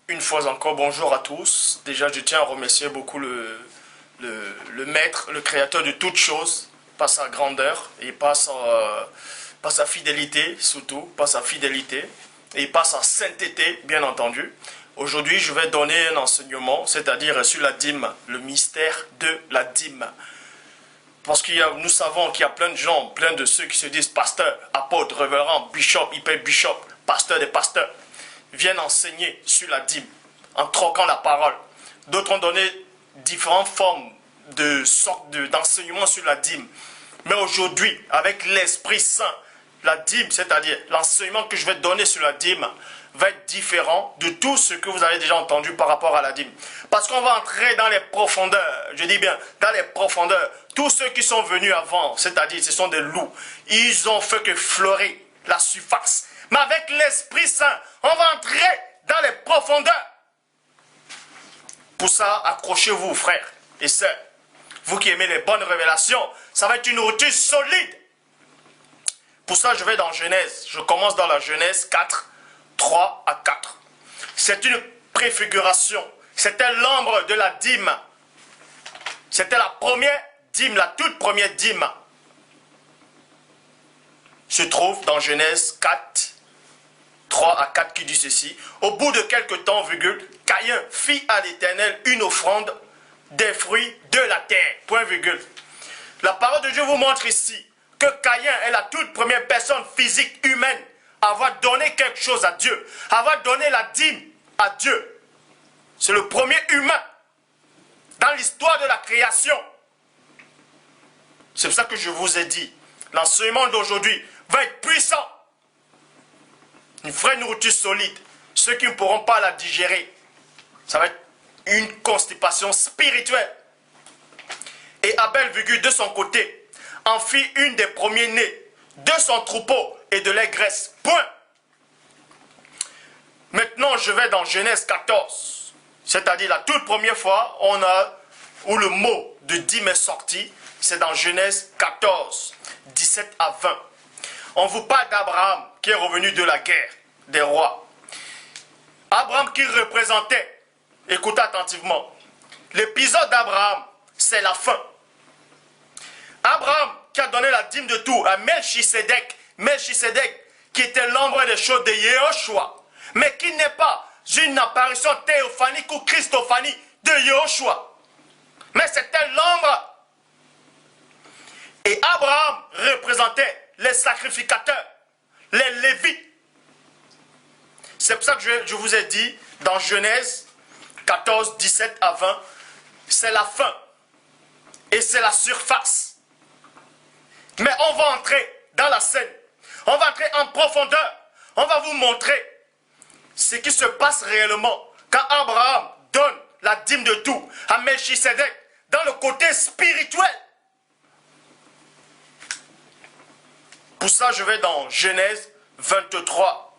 Une fois encore, bonjour à tous. Déjà, je tiens à remercier beaucoup le maître, le créateur de toutes choses, par sa grandeur et par sa fidélité, surtout, par sa fidélité et par sa sainteté, bien entendu. Aujourd'hui, je vais donner un enseignement, c'est-à-dire sur la dîme, le mystère de la dîme. Parce que nous savons qu'il y a plein de gens, plein de ceux qui se disent pasteurs, apôtres, révérends, bishop, hyper bishop, pasteur des pasteurs, viennent enseigner sur la dîme en troquant la parole. D'autres ont donné différentes formes d'enseignement sur la dîme. Mais aujourd'hui, avec l'Esprit Saint, la dîme, c'est-à-dire l'enseignement que je vais donner sur la dîme, va être différent de tout ce que vous avez déjà entendu par rapport à la dîme. Parce qu'on va entrer dans les profondeurs, je dis bien, dans les profondeurs. Tous ceux qui sont venus avant, c'est-à-dire ce sont des loups, ils ont fait que fleurir la surface. Mais avec l'Esprit Saint, on va entrer dans les profondeurs. Pour ça, accrochez-vous, frères et sœurs. Vous qui aimez les bonnes révélations, ça va être une routine solide. Pour ça, je vais dans Genèse. Je commence dans la Genèse 4, 3 à 4. C'est une préfiguration. C'était l'ombre de la dîme. C'était la première dîme, la toute première dîme. Se trouve dans Genèse 4, 3 à 4 qui dit ceci. Au bout de quelque temps, virgule, Caïn fit à l'Éternel une offrande des fruits de la terre. Point virgule. La parole de Dieu vous montre ici que Caïn est la toute première personne physique humaine à avoir donné quelque chose à Dieu, à avoir donné la dîme à Dieu. C'est le premier humain dans l'histoire de la création. C'est pour ça que je vous ai dit, l'enseignement d'aujourd'hui va être puissant. Une vraie nourriture solide. Ceux qui ne pourront pas la digérer, ça va être une constipation spirituelle. Et Abel, virgule, de son côté, en fit une des premiers-nés de son troupeau et de les graisses. Point. Maintenant, je vais dans Genèse 14. C'est-à-dire la toute première fois où le mot de dîme est sorti, c'est dans Genèse 14, 17 à 20. On vous parle d'Abraham qui est revenu de la guerre des rois. Abraham qui représentait, écoutez attentivement, l'épisode d'Abraham, c'est la fin. Abraham qui a donné la dîme de tout à Melchisédek, Melchisédek qui était l'ombre des choses de Yehoshua, mais qui n'est pas une apparition théophanique ou christophanique de Yehoshua, mais c'était l'ombre. Et Abraham représentait les sacrificateurs, les Lévites. C'est pour ça que je vous ai dit, dans Genèse 14, 17 à 20, c'est la fin. Et c'est la surface. Mais on va entrer dans la scène. On va entrer en profondeur. On va vous montrer ce qui se passe réellement quand Abraham donne la dîme de tout à Melchisédek dans le côté spirituel. Pour ça, je vais dans Genèse 23,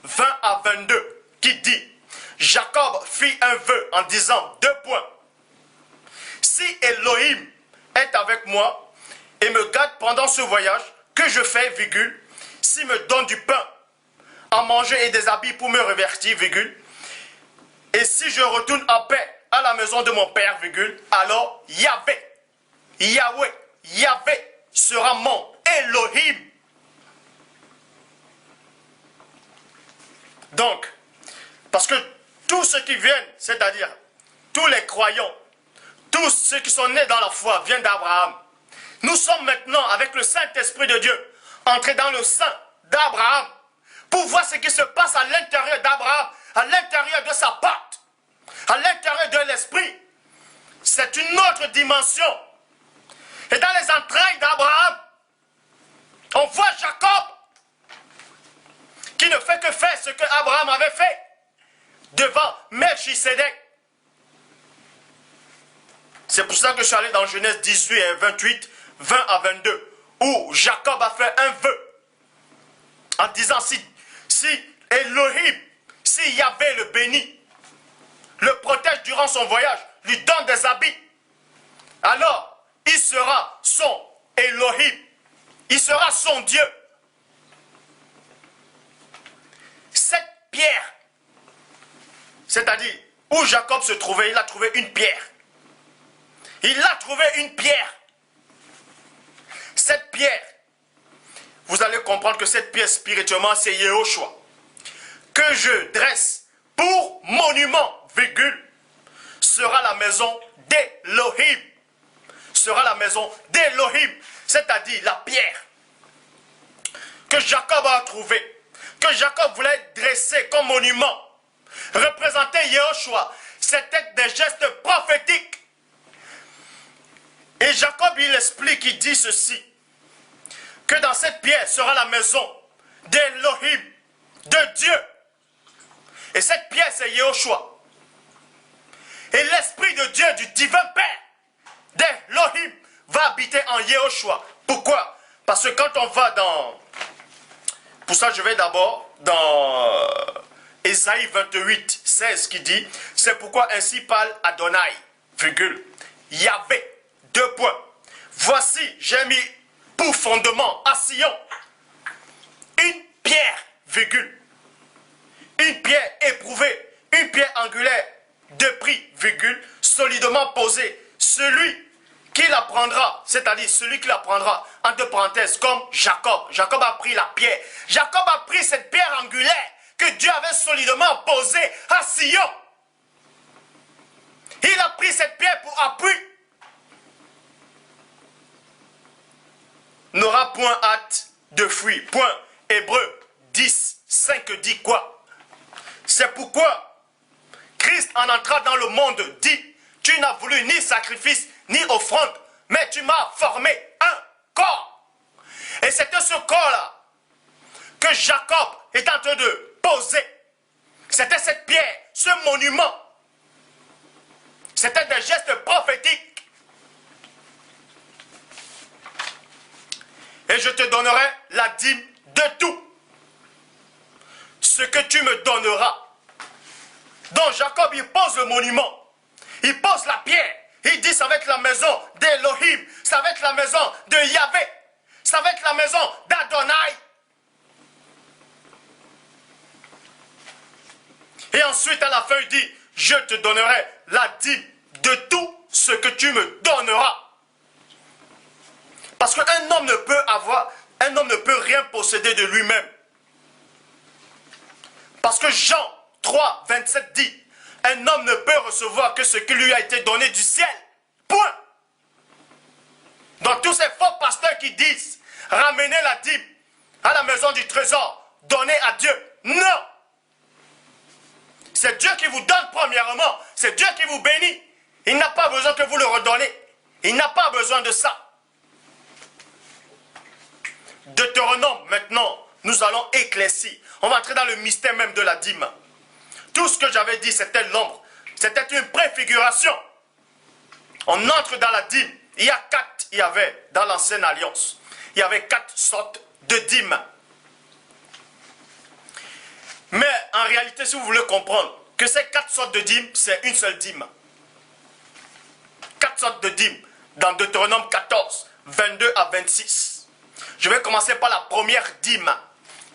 20 à 22, qui dit, Jacob fit un vœu en disant, 2 points. Si Elohim est avec moi et me garde pendant ce voyage que je fais, virgule, s'il me donne du pain à manger et des habits pour me revêtir, virgule, et si je retourne en paix à la maison de mon père, virgule, alors Yahweh sera mon Elohim. Donc, parce que tous ceux qui viennent, c'est-à-dire tous les croyants, tous ceux qui sont nés dans la foi viennent d'Abraham. Nous sommes maintenant, avec le Saint-Esprit de Dieu, entrés dans le sein d'Abraham pour voir ce qui se passe à l'intérieur d'Abraham, à l'intérieur de sa pâte, à l'intérieur de l'esprit. C'est une autre dimension. Et dans les entrailles d'Abraham, on voit Jacob qui ne fait que faire ce que Abraham avait fait devant Melchisédek. C'est pour ça que je suis allé dans Genèse 18 et 28, 20 à 22, où Jacob a fait un vœu en disant si Elohim, si Yahvé le bénit, le protège durant son voyage, lui donne des habits, alors il sera son Elohim, il sera son Dieu. Cette pierre c'est-à-dire où Jacob se trouvait, il a trouvé une pierre. Il a trouvé une pierre. Cette pierre, vous allez comprendre que cette pierre spirituellement, c'est Yehoshua. Que je dresse pour monument, virgule, sera la maison d'Elohim. Sera la maison d'Elohim, c'est-à-dire la pierre que Jacob a trouvée, que Jacob voulait dresser comme monument, représenter Yehoshua. C'était des gestes prophétiques. Et Jacob, il explique, il dit ceci, que dans cette pierre sera la maison d'Elohim, de Dieu. Et cette pierre, c'est Yehoshua. Et l'Esprit de Dieu, du divin Père, d'Elohim, va habiter en Yehoshua. Pourquoi? Parce que quand on va dans... Pour ça, je vais d'abord dans Ésaïe 28, 16 qui dit, c'est pourquoi ainsi parle Adonai, virgule, Yahvé, deux points. Voici, j'ai mis pour fondement à Sion une pierre, virgule, une pierre éprouvée, une pierre angulaire de prix, virgule, solidement posée. Celui qui la prendra, c'est-à-dire celui qui la prendra, entre parenthèses, comme Jacob. Jacob a pris la pierre. Jacob a pris cette pierre angulaire que Dieu avait solidement posée à Sion. Il a pris cette pierre pour appui. N'aura point hâte de fruits. Point. Hébreu 10, 5 dit quoi? C'est pourquoi Christ en entrant dans le monde dit, tu n'as voulu ni sacrifice ni offrande, mais tu m'as formé un corps. Et c'était ce corps-là que Jacob est en train de poser. C'était cette pierre, ce monument. C'était des gestes prophétiques. Et je te donnerai la dîme de tout. Ce que tu me donneras. Donc Jacob, il pose le monument. Il pose la pierre. Il dit, ça va être la maison d'Elohim. Ça va être la maison de Yahvé. Ça va être la maison d'Adonai. Et ensuite, à la fin, il dit, je te donnerai la dîme de tout ce que tu me donneras. Parce qu'un homme ne peut rien posséder de lui-même. Parce que Jean 3, 27 dit, un homme ne peut recevoir que ce qui lui a été donné du ciel. Point. Donc tous ces faux pasteurs qui disent, ramenez la dîme à la maison du trésor, donnez à Dieu. Non. C'est Dieu qui vous donne premièrement. C'est Dieu qui vous bénit. Il n'a pas besoin que vous le redonnez. Il n'a pas besoin de ça. Deutéronome, maintenant, nous allons éclaircir. On va entrer dans le mystère même de la dîme. Tout ce que j'avais dit, c'était l'ombre. C'était une préfiguration. On entre dans la dîme. Il y avait dans l'ancienne alliance. Il y avait 4 sortes de dîmes. Mais en réalité, si vous voulez comprendre que ces 4 sortes de dîmes, c'est une seule dîme. 4 sortes de dîmes dans Deutéronome 14, 22 à 26. Je vais commencer par la première dîme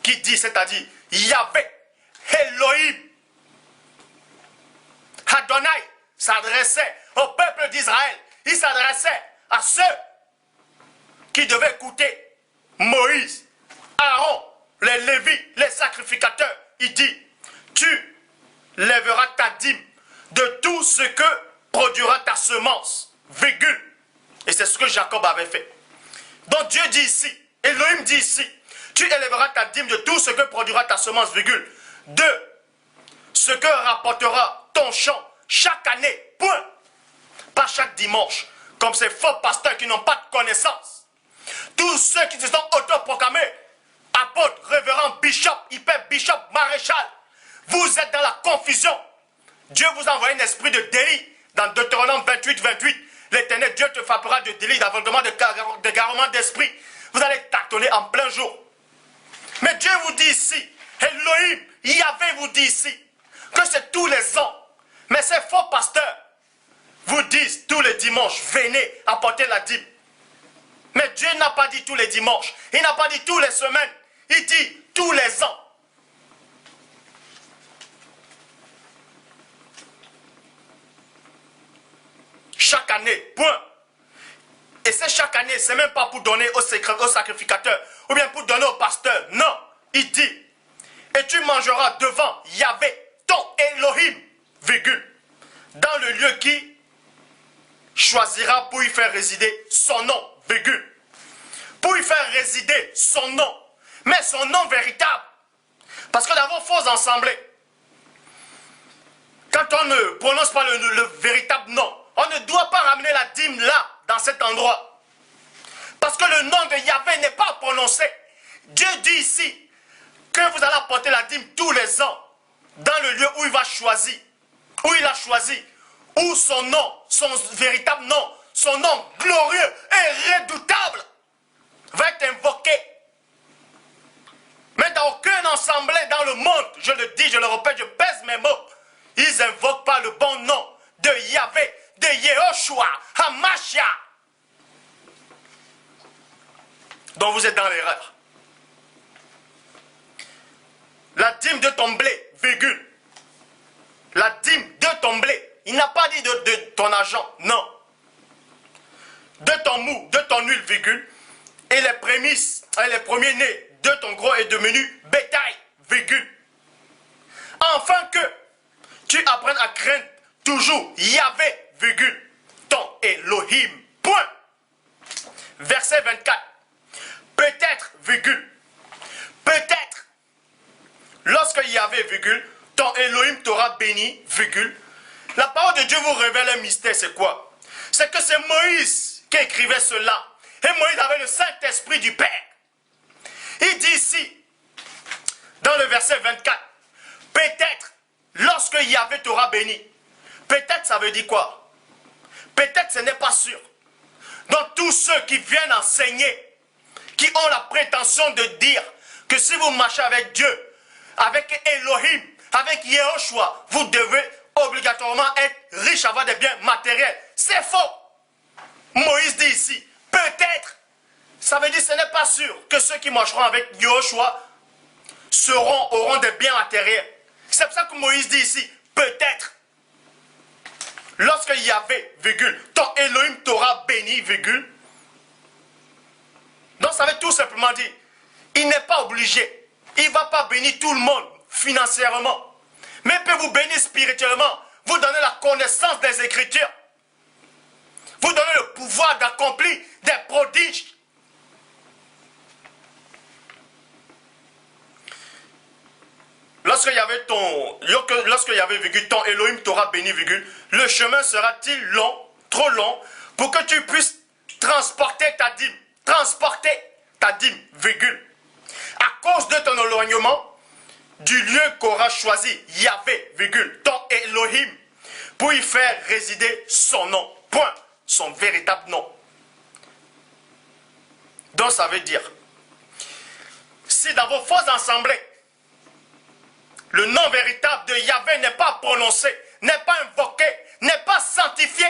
qui dit, c'est-à-dire Yahvé, Elohim, Adonai s'adressait au peuple d'Israël. Il s'adressait à ceux qui devaient écouter Moïse, Aaron, les Lévites, les sacrificateurs. Il dit, tu lèveras ta dîme de tout ce que produira ta semence, virgule. Et c'est ce que Jacob avait fait. Donc Dieu dit ici, Elohim dit ici, tu élèveras ta dîme de tout ce que produira ta semence, virgule, de ce que rapportera ton champ chaque année, point. Pas chaque dimanche, comme ces faux pasteurs qui n'ont pas de connaissance. Tous ceux qui se sont autoproclamés, apôtres, révérends, bishop, hyper bishop, maréchal, vous êtes dans la confusion. Dieu vous a envoyé un esprit de délit. Dans Deutéronome 28, 28, l'Éternel Dieu te frappera de délit, d'aveuglement, d'égarement d'esprit. Vous allez tâtonner en plein jour. Mais Dieu vous dit ici, Elohim, Yahvé vous dit ici, que c'est tous les ans. Mais ces faux pasteurs vous disent tous les dimanches, venez apporter la dîme. Mais Dieu n'a pas dit tous les dimanches. Il n'a pas dit tous les semaines. Il dit tous les ans. année, point. Et c'est chaque année, c'est même pas pour donner au sacrificateur, ou bien pour donner au pasteur, non. Il dit, et tu mangeras devant Yahvé, ton Elohim, virgule, dans le lieu qui choisira pour y faire résider son nom, virgule. Pour y faire résider son nom, mais son nom véritable. Parce que dans vos faux assemblées, quand on ne prononce pas le véritable nom, on ne doit pas ramener la dîme là, dans cet endroit. Parce que le nom de Yahvé n'est pas prononcé. Dieu dit ici que vous allez apporter la dîme tous les ans, dans le lieu où il va choisir, où il a choisi, où son nom, son véritable nom, son nom glorieux et redoutable va être invoqué. Mais dans aucun assemblée dans le monde, je le dis, je le répète, je pèse mes mots, ils n'invoquent pas le bon nom de Yahvé, de Yehoshua, Hamashia. Donc vous êtes dans l'erreur. La dîme de ton blé, virgule. La dîme de ton blé. Il n'a pas dit de ton argent, non. De ton mou, de ton huile, virgule. Et les prémices, et les premiers-nés de ton gros et de menu bétail, virgule. Afin que tu apprennes à craindre toujours Yahvé, virgule, ton Elohim, point. Verset 24. Peut-être, virgule, peut-être, lorsque Yahvé, virgule, ton Elohim t'aura béni, virgule, la parole de Dieu vous révèle un mystère, c'est quoi? C'est que c'est Moïse qui écrivait cela. Et Moïse avait le Saint-Esprit du Père. Il dit ici, dans le verset 24, peut-être, lorsque Yahvé t'aura béni. Peut-être, ça veut dire quoi? Peut-être, ce n'est pas sûr. Donc, tous ceux qui viennent enseigner, qui ont la prétention de dire que si vous marchez avec Dieu, avec Elohim, avec Yehoshua, vous devez obligatoirement être riche, avoir des biens matériels. C'est faux. Moïse dit ici, peut-être. Ça veut dire que ce n'est pas sûr que ceux qui marcheront avec Yehoshua auront des biens matériels. C'est pour ça que Moïse dit ici, peut-être. Lorsque Yahvé, virgule, ton Elohim t'aura béni, virgule. Donc ça veut tout simplement dire, il n'est pas obligé. Il ne va pas bénir tout le monde financièrement. Mais il peut vous bénir spirituellement. Vous donner la connaissance des Écritures. Vous donner le pouvoir d'accomplir des prodiges. Lorsque il y avait virgule, ton Elohim t'aura béni, virgule, le chemin sera-t-il long, trop long, pour que tu puisses transporter ta dîme, virgule, à cause de ton éloignement du lieu qu'aura choisi Yahvé, virgule, ton Elohim, pour y faire résider son nom, point, son véritable nom. Donc ça veut dire, si dans vos fausses assemblées, le nom véritable de Yahvé n'est pas prononcé, n'est pas invoqué, n'est pas sanctifié,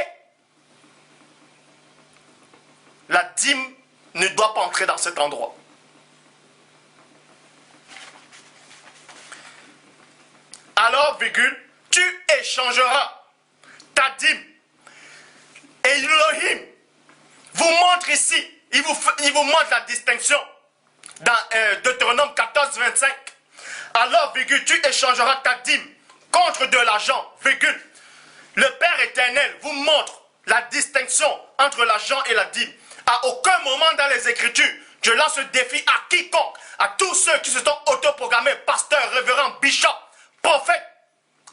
la dîme ne doit pas entrer dans cet endroit. Alors, virgule, tu échangeras ta dîme. Et Elohim vous montre ici, il vous montre la distinction dans Deutéronome 14, 25. Alors, virgule, tu échangeras ta dîme contre de l'argent, virgule. Le Père éternel vous montre la distinction entre l'argent et la dîme. À aucun moment dans les Écritures, je lance le défi à quiconque, à tous ceux qui se sont autoprogrammés, pasteurs, révérends, bishops, prophètes,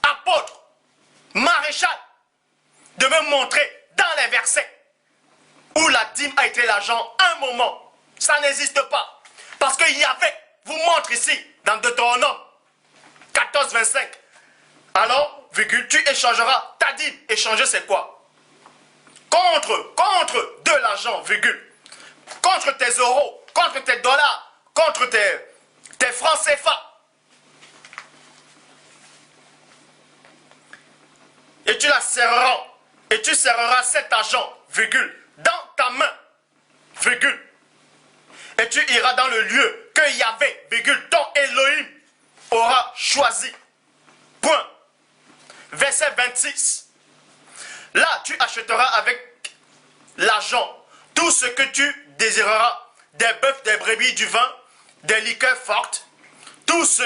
apôtres, maréchal, de me montrer dans les versets où la dîme a été l'argent un moment. Ça n'existe pas. Parce que Yahvé vous montre ici, dans Deutéronome 14, 25. Alors, virgule, tu échangeras ta dîme. Échanger, c'est quoi? Contre de l'argent, virgule. Contre tes euros, contre tes dollars, contre tes francs CFA. Et tu la serreras. Et tu serreras cet argent, virgule, dans ta main, virgule. Et tu iras dans le lieu que Yahvé, virgule, ton Elohim aura choisi. Point. Verset 26. Là, tu achèteras avec l'argent, tout ce que tu désireras, des bœufs, des brebis, du vin, des liqueurs fortes, tout ce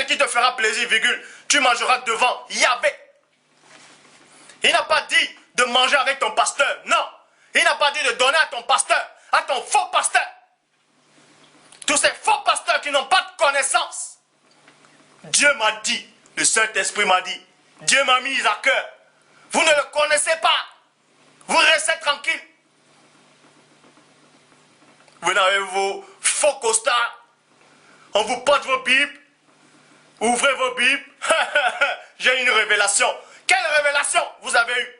qui te fera plaisir, virgule, tu mangeras devant Yahvé. Il n'a pas dit de manger avec ton pasteur, non. Il n'a pas dit de donner à ton pasteur, à ton faux pasteur. Tous ces faux pasteurs qui n'ont pas de connaissance. Dieu m'a dit, le Saint-Esprit m'a dit, Dieu m'a mis à cœur. Vous ne le connaissez pas. Vous restez tranquille. Vous avez vos faux costards. On vous porte vos Bibles. Ouvrez vos Bibles. J'ai une révélation. Quelle révélation vous avez eue?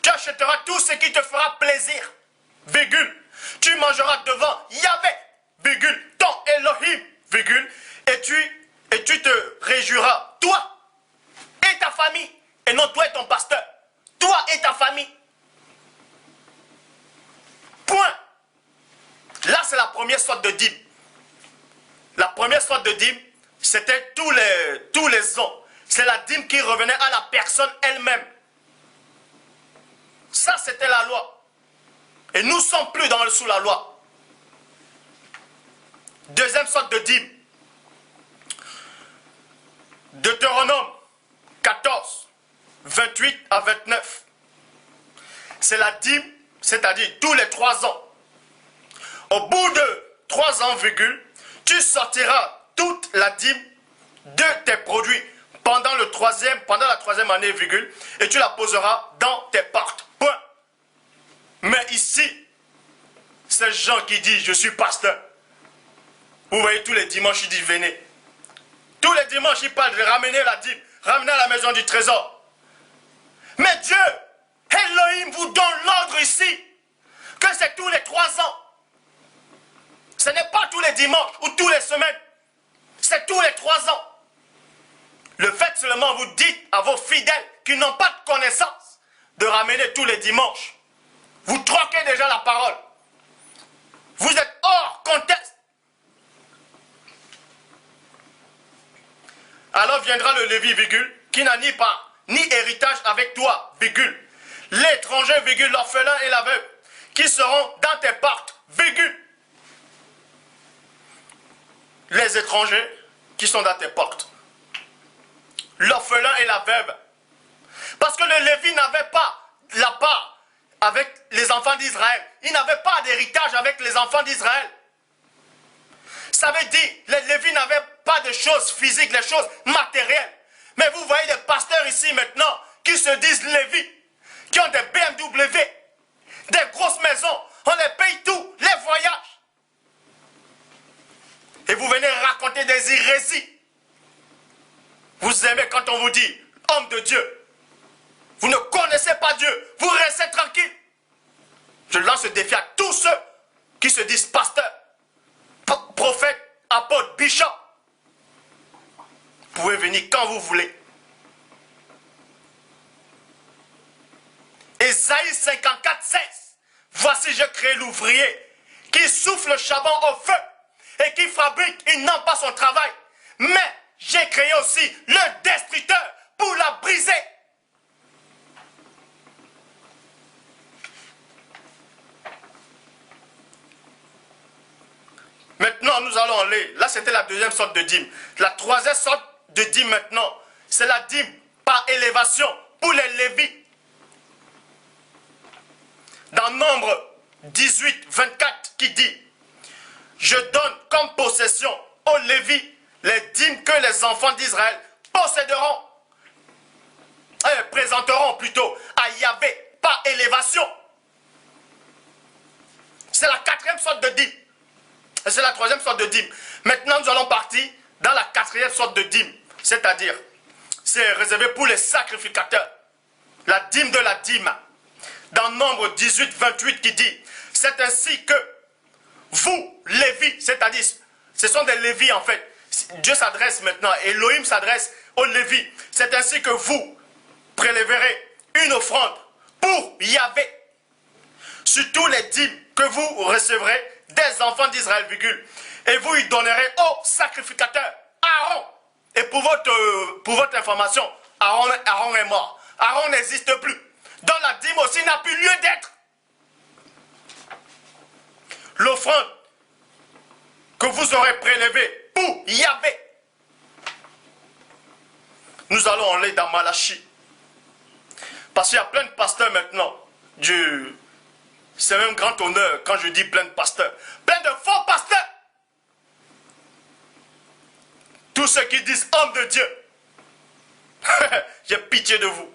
Tu achèteras tout ce qui te fera plaisir, virgule. Tu mangeras devant Yahvé, virgule, ton Elohim, virgule, et tu te réjouiras, toi et ta famille, et non toi et ton pasteur, toi et ta famille. Point. Là, c'est la première sorte de dîme. La première sorte de dîme, c'était tous les ans. C'est la dîme qui revenait à la personne elle-même. Ça, c'était la loi. Et nous ne sommes plus sous la loi. Deuxième sorte de dîme. Deutéronome 14, 28 à 29. C'est la dîme, c'est-à-dire tous les 3 ans. Au bout de 3 ans, virgule, tu sortiras toute la dîme de tes produits pendant la troisième année, virgule, et tu la poseras dans tes portes. Point. Mais ici, ces gens qui disent je suis pasteur, vous voyez tous les dimanches ils disent venez. Tous les dimanches ils parlent de ramener la dîme, ramener à la maison du trésor. Mais Dieu, Elohim vous donne l'ordre ici que c'est tous les 3 ans. Ce n'est pas tous les dimanches ou tous les semaines. C'est tous les 3 ans. Le fait seulement vous dites à vos fidèles qui n'ont pas de connaissance de ramener tous les dimanches. Vous troquez déjà la parole. Vous êtes hors contexte. Alors viendra le Lévi, virgule, qui n'a ni part, ni héritage avec toi, virgule. L'étranger, virgule, l'orphelin et la veuve, qui seront dans tes portes, virgule. Les étrangers qui sont dans tes portes. L'orphelin et la veuve. Parce que le Lévi n'avait pas la part avec les enfants d'Israël. Il n'avait pas d'héritage avec les enfants d'Israël. Ça veut dire, les Lévis n'avaient pas de choses physiques, les choses matérielles. Mais vous voyez des pasteurs ici maintenant qui se disent Lévis, qui ont des BMW, des grosses maisons, on les paye tout, les voyages. Et vous venez raconter des hérésies. Vous aimez quand on vous dit, homme de Dieu. Vous ne connaissez pas Dieu. Vous restez tranquille. Je lance le défi à tous ceux qui se disent pasteurs, prophètes, apôtres, bishops. Vous pouvez venir quand vous voulez. Ésaïe 54, 16. Voici, je crée l'ouvrier qui souffle le charbon au feu et qui fabrique, il n'aime pas son travail. Mais j'ai créé aussi le destructeur pour la briser. Maintenant, nous allons aller. Là, c'était la deuxième sorte de dîme. La troisième sorte de dîme maintenant, c'est la dîme par élévation pour les Lévites. Dans Nombre 18, 24, qui dit, je donne comme possession aux Lévites les dîmes que les enfants d'Israël posséderont, présenteront plutôt à Yahvé par élévation. C'est la quatrième sorte de dîme. Et c'est la troisième sorte de dîme. Maintenant, nous allons partir dans la quatrième sorte de dîme. C'est-à-dire, c'est réservé pour les sacrificateurs. La dîme de la dîme. Dans Nombre 18, 28 qui dit, c'est ainsi que vous, Lévi, c'est-à-dire, ce sont des Lévis en fait. Dieu s'adresse maintenant, Elohim s'adresse aux Lévis. C'est ainsi que vous prélèverez une offrande pour Yahvé sur tous les dîmes que vous recevrez des enfants d'Israël, virgule. Et vous y donnerez au sacrificateur Aaron, Et pour votre information, Aaron est mort. Aaron n'existe plus. Dans la dîme aussi n'a plus lieu d'être. L'offrande que vous aurez prélevée pour Yahvé. Nous allons aller dans Malachie. Parce qu'il y a plein de pasteurs maintenant. C'est même grand honneur quand je dis plein de pasteurs. Plein de faux pasteurs. Tous ceux qui disent homme de Dieu. J'ai pitié de vous.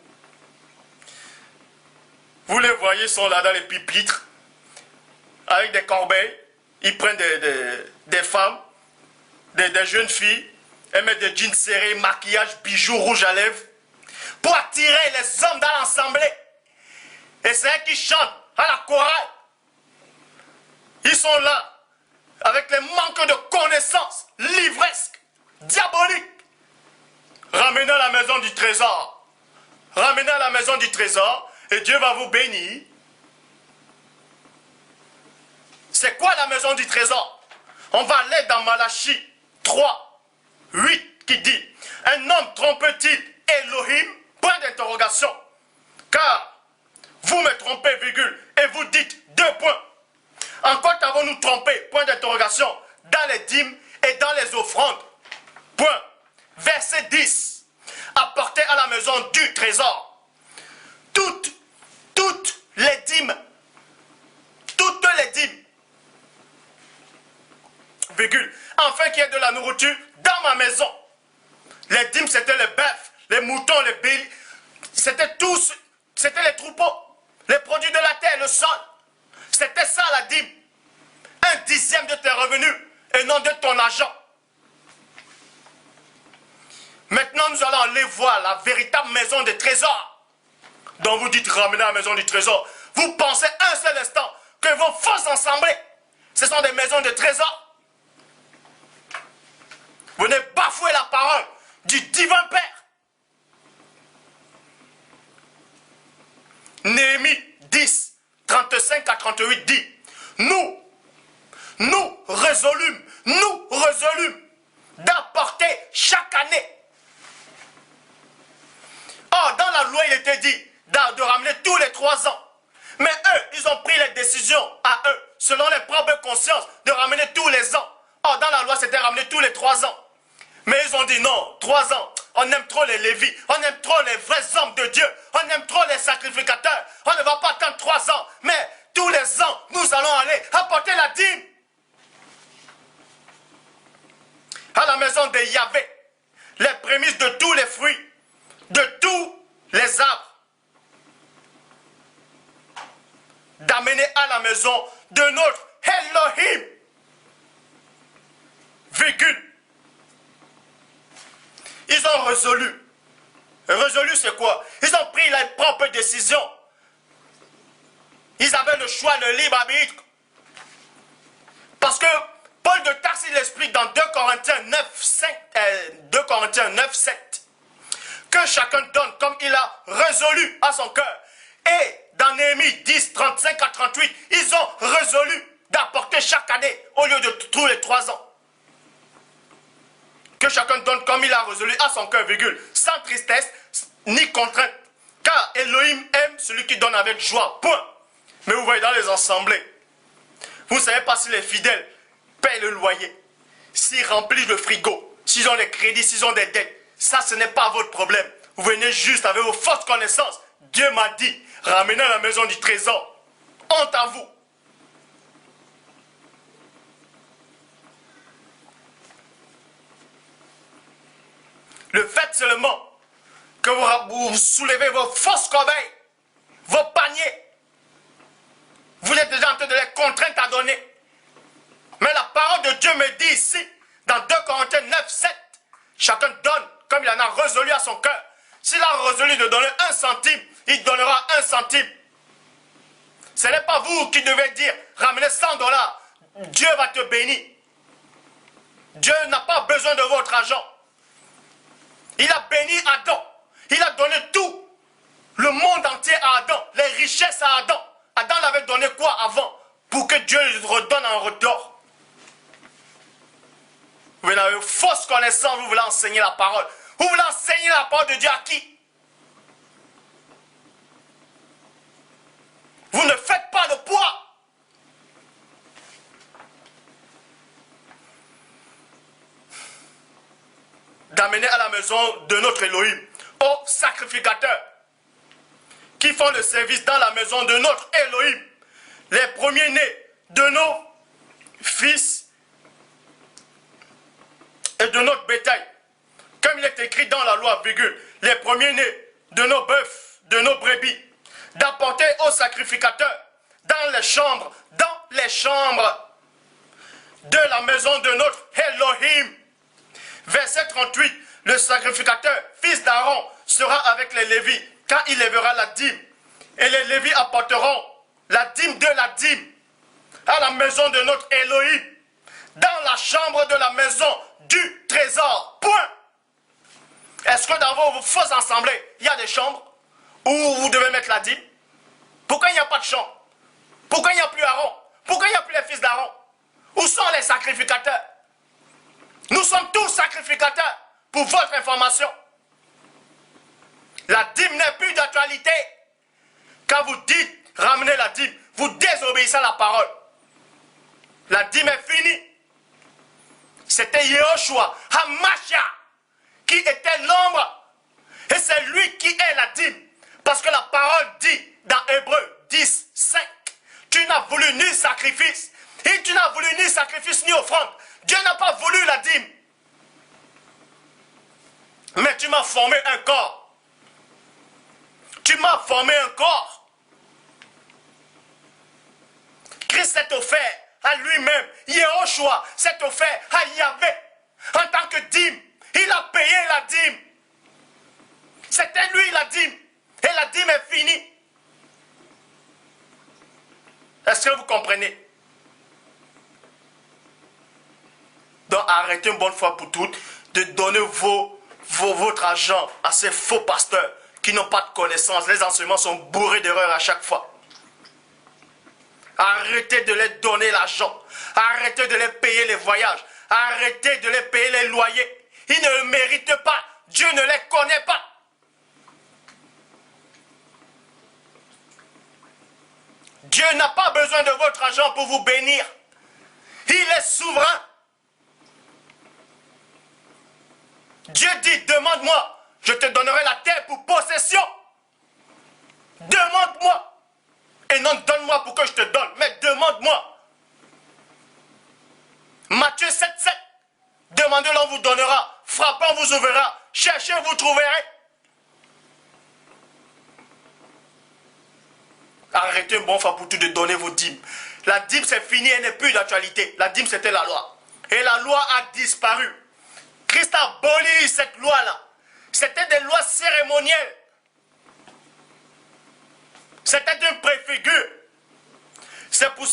Vous les voyez, sont là dans les pupitres. Avec des corbeilles. Ils prennent des femmes. Des jeunes filles. Elles mettent des jeans serrés, maquillage, bijoux, rouge à lèvres. Pour attirer les hommes dans l'assemblée. Et c'est eux qui chantent à la chorale. Ils sont là. Avec les manques de connaissances. Livresques. Diaboliques. Ramenez à la maison du trésor. Ramenez à la maison du trésor. Et Dieu va vous bénir. C'est quoi la maison du trésor? On va aller dans Malachie 3, 8 qui dit: un homme trompe-t-il Elohim? Point d'interrogation. Car vous me trompez, virgule, et vous dites 2 points. En quoi avons-nous trompé? Point d'interrogation. Dans les dîmes et dans les offrandes. Point. Verset 10. Apportez à la maison du trésor toutes les dîmes. Toutes les dîmes. Virgule. Afin qu'il y ait de la nourriture dans ma maison. Les dîmes, c'était les bœufs, les moutons, les béliers. C'était tous, c'était les troupeaux, les produits de la terre, le sol. C'était ça la dîme. 1/10 de tes revenus et non de ton argent. Maintenant, nous allons aller voir la véritable maison des trésors. Dont vous dites ramener à la maison du trésor. Vous pensez un seul instant que vos fausses assemblées, ce sont des maisons de trésors. Vous venez bafouer la parole du divin Père. Néhémie 10, 35 à 38 dit: nous résolûmes d'apporter chaque année. Or, dans la loi, il était dit de ramener tous les 3 ans. Mais eux, ils ont pris les décisions à eux, selon les propres consciences, de ramener tous les ans. Or, dans la loi, c'était ramener tous les 3 ans. Mais ils ont dit non, 3 ans. On aime trop les Lévites, on aime trop les vrais hommes de Dieu, on aime trop les sacrificateurs. On ne va pas attendre 3 ans, mais tous les ans, nous allons aller apporter la dîme à la maison de Yahvé, les prémices de tous les fruits, de tous les arbres, d'amener à la maison de notre Elohim. Virgule. Ils ont résolu. Résolu, c'est quoi? Ils ont pris leurs propres décisions. Ils avaient le choix, le libre arbitre. Parce que Paul de Tarse, il explique dans 2 Corinthiens 9, 7, que chacun donne comme il a résolu à son cœur. Et dans Néhémie 10, 35 à 38, ils ont résolu d'apporter chaque année au lieu de tous les 3 ans. Que chacun donne comme il a résolu à son cœur, virgule, sans tristesse ni contrainte. Car Elohim aime celui qui donne avec joie, point. Mais vous voyez dans les assemblées, vous ne savez pas si les fidèles paient le loyer, s'ils remplissent le frigo, s'ils ont les crédits, s'ils ont des dettes. Ça, ce n'est pas votre problème. Vous venez juste avec vos fausses connaissances. Dieu m'a dit, ramenez à la maison du trésor. Honte à vous. Le fait seulement que vous soulevez vos fausses corbeilles, vos paniers, vous êtes déjà en train de les contraindre à donner. Mais la parole de Dieu me dit ici, dans 2 Corinthiens 9, 7, chacun donne comme il en a résolu à son cœur. S'il a résolu de donner 1 centime, il donnera 1 centime. Ce n'est pas vous qui devez dire, ramenez 100 $, Dieu va te bénir. Dieu n'a pas besoin de votre argent. Il a béni Adam. Il a donné tout. Le monde entier à Adam. Les richesses à Adam. Adam l'avait donné quoi avant? Pour que Dieu lui redonne en retour. Vous venez avez fausse connaissance, vous voulez enseigner la parole. Vous voulez enseigner la parole de Dieu à qui? Vous ne faites pas de poids. D'amener à la maison de notre Elohim, aux sacrificateurs qui font le service dans la maison de notre Elohim, les premiers-nés de nos fils et de notre bétail, comme il est écrit dans la loi, virgule, les premiers-nés de nos bœufs, de nos brebis, d'apporter aux sacrificateurs dans les chambres de la maison de notre Elohim. Verset 38, le sacrificateur, fils d'Aaron, sera avec les Lévis quand il lèvera la dîme. Et les Lévis apporteront la dîme de la dîme à la maison de notre Elohim, dans la chambre de la maison du trésor. Point. Est-ce que dans vos fausses assemblées, il y a des chambres où vous devez mettre la dîme? Pourquoi il n'y a pas de chambre? Pourquoi il n'y a plus Aaron? Pourquoi il n'y a plus les fils d'Aaron? Où sont les sacrificateurs? Nous sommes tous sacrificateurs, pour votre information. La dîme n'est plus d'actualité. Quand vous dites ramenez la dîme, vous désobéissez à la parole. La dîme est finie. C'était Yehoshua, Hamashia, qui était l'ombre. Et c'est lui qui est la dîme. Parce que la parole dit dans Hébreux 10, 5, tu n'as voulu ni sacrifice, et tu n'as voulu ni sacrifice ni offrande. Dieu n'a pas voulu la dîme. Mais tu m'as formé un corps. Tu m'as formé un corps. Christ s'est offert à lui-même. Yehoshua s'est offert à Yahvé. En tant que dîme, il a payé la dîme. C'était lui la dîme. Et la dîme est finie. Est-ce que vous comprenez? Donc arrêtez une bonne fois pour toutes de donner votre argent à ces faux pasteurs qui n'ont pas de connaissances. Les enseignements sont bourrés d'erreurs à chaque fois. Arrêtez de les donner l'argent. Arrêtez de les payer les voyages. Arrêtez de les payer les loyers. Ils ne le méritent pas. Dieu ne les connaît pas. Dieu n'a pas besoin de votre argent pour vous bénir. Il est souverain. Dieu dit, demande-moi, je te donnerai la terre pour possession. Demande-moi. Et non, donne-moi pour que je te donne, mais demande-moi. Matthieu 7, 7. Demandez, l'on vous donnera. Frappez, on vous ouvrira. Cherchez, vous trouverez. Arrêtez une bonne fois pour tout de donner vos dîmes. La dîme, c'est fini, elle n'est plus d'actualité. La dîme, c'était la loi. Et la loi a disparu. Christ a aboli cette loi-là. C'était des lois cérémonielles. C'était une préfigure. C'est pour